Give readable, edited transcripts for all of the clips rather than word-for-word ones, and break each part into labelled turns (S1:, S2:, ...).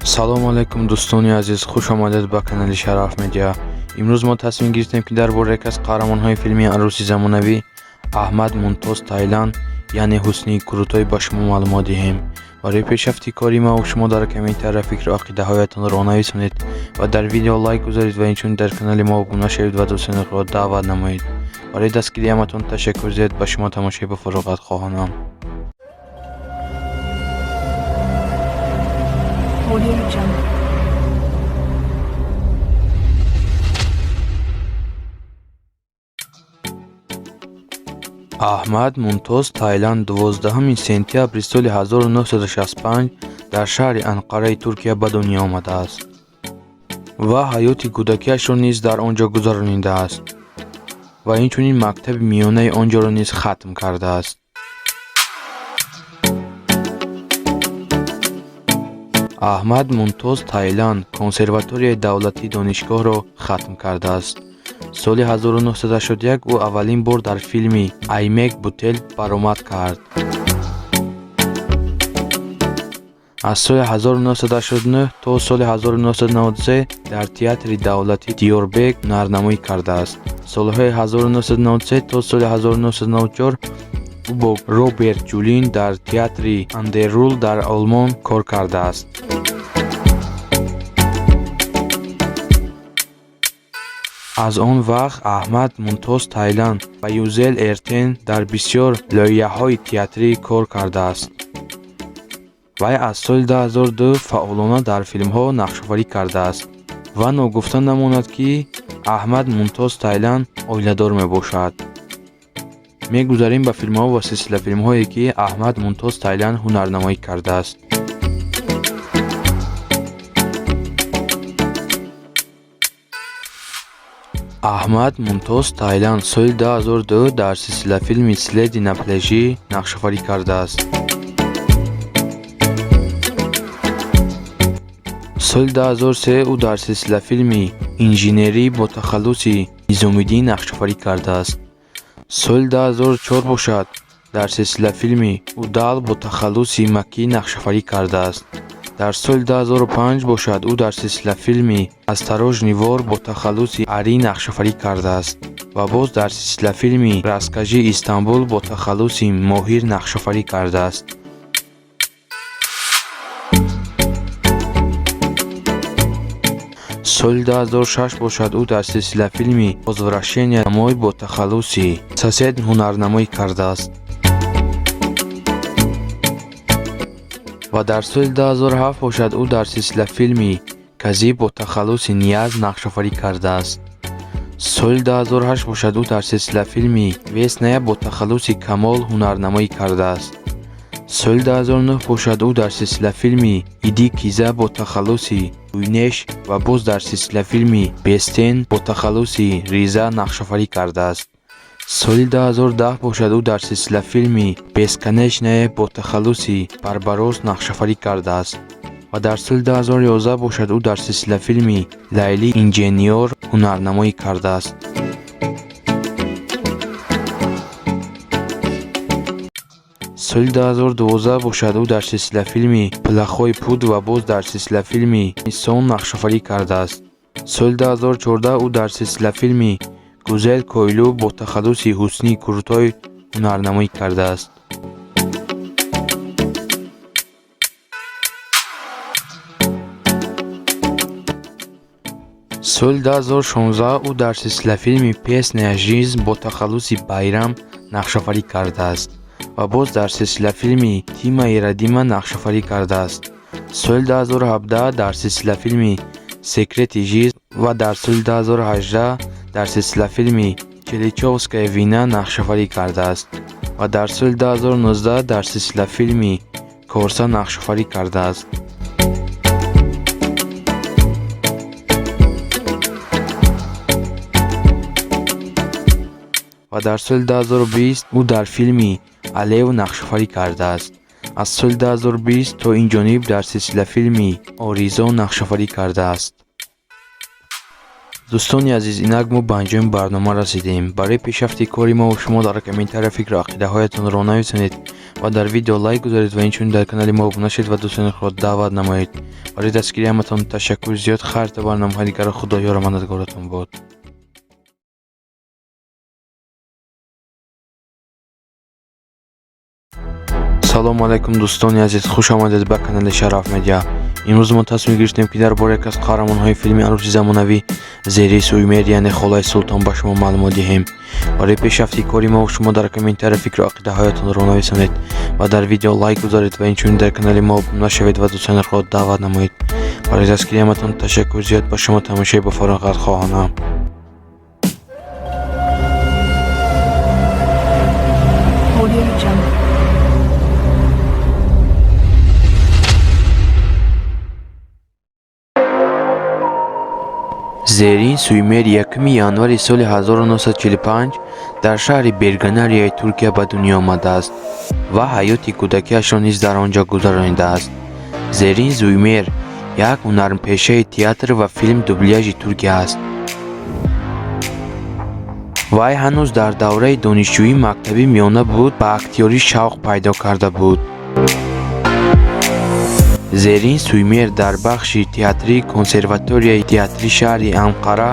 S1: салом алайкум дӯстони азиз, хуш омадед ба канали Шараф Медиа. имрӯз мо тасмим гирифтем ки дар бораи яке аз қаҳрамонҳои филми арӯси замонавӣ Аҳмад Мумтоз Тайланд яъне Ҳусни Курутой ба шумо маълумот диҳем. барои пешрафти кори мо шумо дар комментария фикру ақидаҳоятонро нависонед ва дар видео лайк гузоред ва инчунин дар канали мо обуна шавед ва дӯстонатонро даъват намоед. барои дастгирии ҳаматон ташаккур зиёд. ба шумо тамошои ба фароғат хоҳонам. Аҳмад Мумтоз Тайланд 12 сентябри соли 1965 дар шаҳри Анқараи Туркия ба дунё омадааст ва ҳаёти кӯдакиашро низ дар он ҷо гузаронидааст ва инчунин мактаби миёнаи он ҷоро низ хатм кардааст. Аҳмад Мумтоз Тайланд консерваторияи давлатии донишгоҳро хатм кардааст. соли 1981 ӯ аввалин бор дар филми «Аймек Бутел» баромад кард. аз соли 1989 то соли 1993 дар театри давлатии Диёрбек ҳунарнамоӣ кардааст. солҳои 1993 то соли 1994 ӯ бо Роберт Ҷулин дар театри Андеррул дар Олмон кор кардааст. аз он вақт Аҳмад Мумтоз Тайланд ба Юзел Эртен дар бисёр лоиҳаҳои театрӣ кор кардааст. вай аз соли 2002 фаъолона дар филмҳо нақшоварӣ кардааст ва ногуфта намонад ки Аҳмад Мумтоз Тайланд оиладор мебошад. мегузарем ба филмҳо ва силсилафилмҳое ки Аҳмад Мумтоз Тайланд ҳунарнамоӣ кардааст. Аҳмад Мумтоз Тайланд соли 2002 дар силсилафилми «Следи на пляжи» нақшоварӣ кардааст. соли 2003 ӯ дар силсилафилми «Инженерӣ» бо тахаллуси Низомиддин нақшоварӣ кардааст. соли 2004 бошад дар силсилафилми «Удал» бо тахаллуси Маккӣ нақшоварӣ кардааст. дар соли 2005 бошад ӯ дар силсилафилми «Осторожный вор» бо тахаллуси Арӣ нақшоварӣ кардааст ва боз дар силсилафилми «Раскажи Истанбул» бо тахаллуси Моҳир нақшоварӣ кардааст. соли 2006 бошад ӯ дар силсилафилми «Возвращение домой» бо тахаллуси Сосед ҳунарнамоӣ кардааст. ва дар соли 2007 бошад ӯ дар силсилафилми «Казиб» бо тахаллуси Нияз нақшоварӣ кардааст. соли 2008 бошад ӯ дар силсилафилми «Весная» бо тахаллуси Камол ҳунарнамоӣ кардааст. соли 2009 бошад ӯ дар силсилафилми «Иди Киза» бо тахаллуси Гӯйнеш ва боз дар силсилафилми «Бестен» бо тахаллуси Риза нақшоварӣ кардааст. соли 2010 бошад ӯ дар силсилафилми «Бесконечное» бо тахаллуси Барбарос нақшоварӣ кардааст ва дар соли 2011 бошад ӯ дар силсилафилми «Лайли Инженер» ҳунарнамоӣ кардааст. соли 2012 бошад ӯ дар силсилафилми «Плохой путь» ва боз дар силсилафилми «Сон» нақшоварӣ кардааст. соли 2014 ӯ дар силсилафилми «Гузел Койлу» бо тахаллуси Ҳусни Курутой ҳунарнамоӣ кардааст. соли 2016 ӯ дар силсилафилми «Песня жизнь» бо тахаллуси Байрам нақшоварӣ кардааст ва боз дар силсилафилми «Тима и Радима» нақшоварӣ кардааст. соли 2017 дар силсилафилми «Секрети жизнь» ва дар соли 2018 дар силсилафилми «Челичёвская вина» нақшоварӣ кардааст ва дар соли 2019 дар силсилафилми «Корса» нақшоварӣ кардааст. ва дар соли 2020 ӯ дар филми «Алев» нақшоварӣ кардааст. аз соли 2020 то инҷониб дар силсилафилми «Оризо» нақшоварӣ кардааст. дӯстони азиз, инак мо ба анҷоми барнома расидем. барои пешрафти кори мо шумо дар комментария фикру ақидаҳоятонро нависонед ва дар видео лайк гузоред ва инчунин дар канали мо обуна шед ва дӯстони худро даъват намоед. барои дастгирии ҳаматон ташаккур зиёд. хайр та барномаҳои дигарро худоёр мададгоратон бод. салому алайкум дӯстони азиз, хуш омадед ба канали Шараф Медиа. имрӯз мо тасмим гирифтем ки дар бораи яке аз қаҳрамонҳои филми арӯзи замонавӣ Зери Суймер яъне Холаи Султон ба шумо маълумот диҳем. барои пешрафти кори мо шумо дар комментария фикру ақидаҳоятонро нависонед ва дар видео лайк гузоред ва инчунин дар канали мо обуна шавед ва дӯстони худро даъват намоед. барои дастгирии ҳаматон ташаккур зиёд. ба шумо тамошои ба фароғат хоҳонам. Зерин Суймер 1 январи соли 1945 дар шаҳри Берганарияи Туркия ба дунё омадааст ва ҳаёти кӯдакиашро низ дар он ҷо гузаронидааст. Зерин Суймер як ҳунарпешаи театр ва филм дубляжи Туркия аст. вай ҳанӯз дар давраи донишҷӯӣ мактаби миёна буд, ба актёрӣ шавқ пайдо карда буд. Зерин Суймер дар бахши театрии консерваторияи театри шаҳри Анқара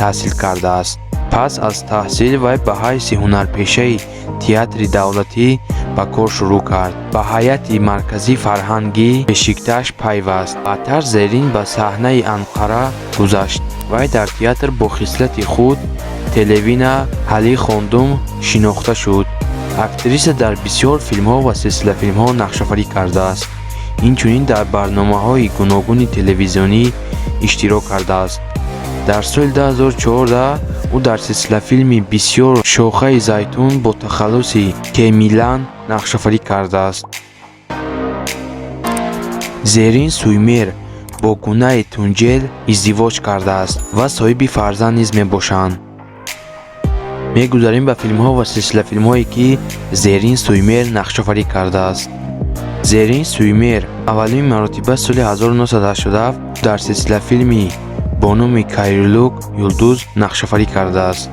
S1: таҳсил кардааст. пас аз таҳсил вай ба ҳайси ҳунарпешаи театри давлатӣ ба кор шурӯъ кард. ба ҳайати марказии фарҳангӣ Бешикташ пайваст. баъдтар Зерин ба саҳнаи Анқара гузашт. вай дар театр бо хислати худ Телевина Ҳали Хондум шинохта шуд. актриса дар бисёр филмҳо ва силсилафилмҳо нақшофарӣ кардааст. инчунин дар барномаҳои гуногуни телевизионӣ иштирок кардааст. дар соли 2014 ӯ дар силсилафилми бисёр Шохаи Зайтун бо тахаллуси Кемилан нақшофарӣ кардааст. Зерин Суймер бо Гунаи Тунҷел издивоҷ кардааст ва соҳиби фарзанд низ мебошанд. мегузарем ба филмҳо ва силсилафилмҳое ки Зерин Суймер нақшофарӣ кардааст. Зерин Суймер аввалин маротиба соли 1987 дар силсилафилми бо номи Кайрулук Юлдуз нақшофарӣ кардааст.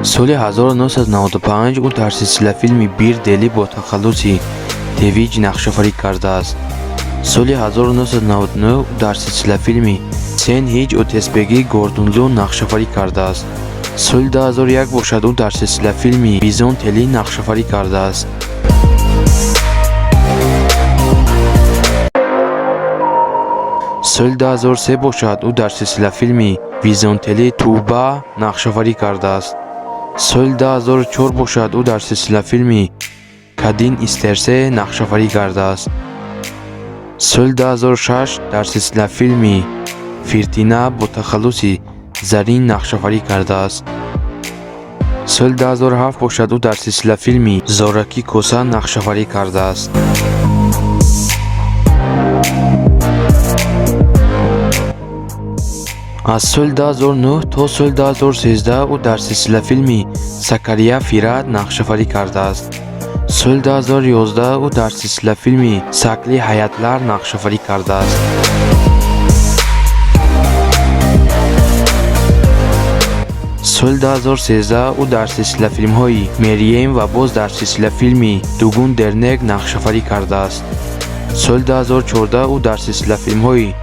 S1: соли 1995 ӯ дар силсилафилми Бир Дели бо тахаллуси Тевиҷ нақшофарӣ кардааст. соли 1999 ӯ дар силсилафилми Сен ҳиҷ Отесбеги Гордунлу нақшофарӣ кардааст. соли 2001 бошад ӯ дар силсилафилми Бизон Тели нақшофарӣ кардааст. соли 2003 бошад ӯ дар силсилафилми Визонтели Туба нақшофарӣ кардааст. соли 2004 бошад ӯ дар силсилафилми Кадин Истерсе нақшофарӣ кардааст. соли 2006 дар силсилафилми Фиртина бо тахаллуси Зарин нақшофарӣ кардааст. соли 2007 бошад ӯ дар силсилафилми Зораки Коса нақшофарӣ кардааст. аз соли 2009 то соли 2013 ӯ дар силсилафилми Сакария Фират нақшофарӣ кардааст. соли 2011 ӯ дар силсилафилми Сакли Ҳаятлар нақшофарӣ кардааст. соли 2013 ӯ дар силсилафилмҳои Мерием ва боз дар силсилафилми Дугун Дернек нақшофарӣ кардааст. соли 2014 ӯ дар силсилафилмҳои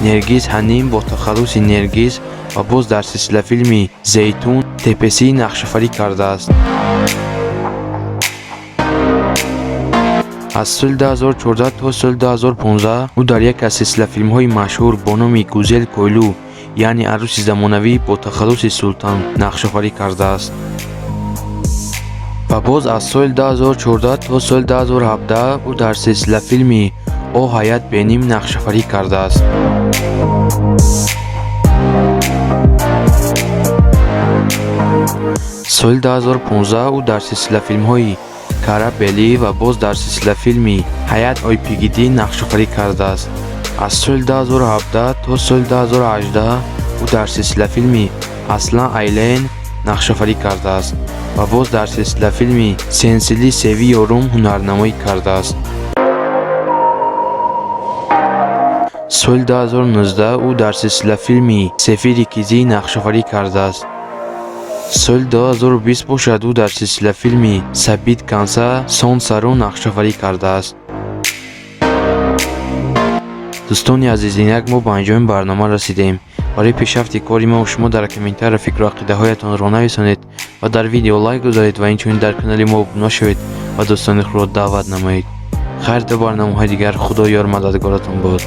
S1: Нергиз Ҳаним бо тахаллуси Нергиз ва боз дар силсилафилми Зейтун Тепесӣ нақшофарӣ кардааст. аз соли 2014 то соли 2015 ӯ дар яке аз силсилафилмҳои машҳур бо номи Гузел Койлу яъне арӯси замонавӣ бо тахаллуси Султан нақшофарӣ кардааст. ва боз аз соли 2014 то соли 2017 ӯ дар силсилафилми О ҳаят беним нақшофарӣ кардааст. соли 2015 ӯ дар силсилафилмҳои Кара Бели ва боз дар силсилафилми Ҳаят Ойпигидӣ нақшофарӣ кардааст. аз соли 2017 то соли 2018 ӯ дар силсилафилми Аслан Айлен нақшофарӣ кардааст ва боз дар силсилафилми Сенсили Севи Ёрум ҳунарнамоӣ кардааст. соли 2019 ӯ дар силсилафилми Сефири Кизӣ нақшофарӣ кардааст. соли 2020 бошад ӯ дар силсила филми «Сабит Канса» Сонсаро нақшоварӣ кардааст. дӯстони азиз, инак мо ба анҷоми барнома расидем. барои пешрафти кори мо шумо дар комментария фикру ақидаҳоятонро нависонед ва дар видео лайк гузоред ва инчунин дар канали мо обуна шавед ва дӯстони худро даъват намоед. хайр то барномаҳои дигар. худо ёр мададгоратон бод.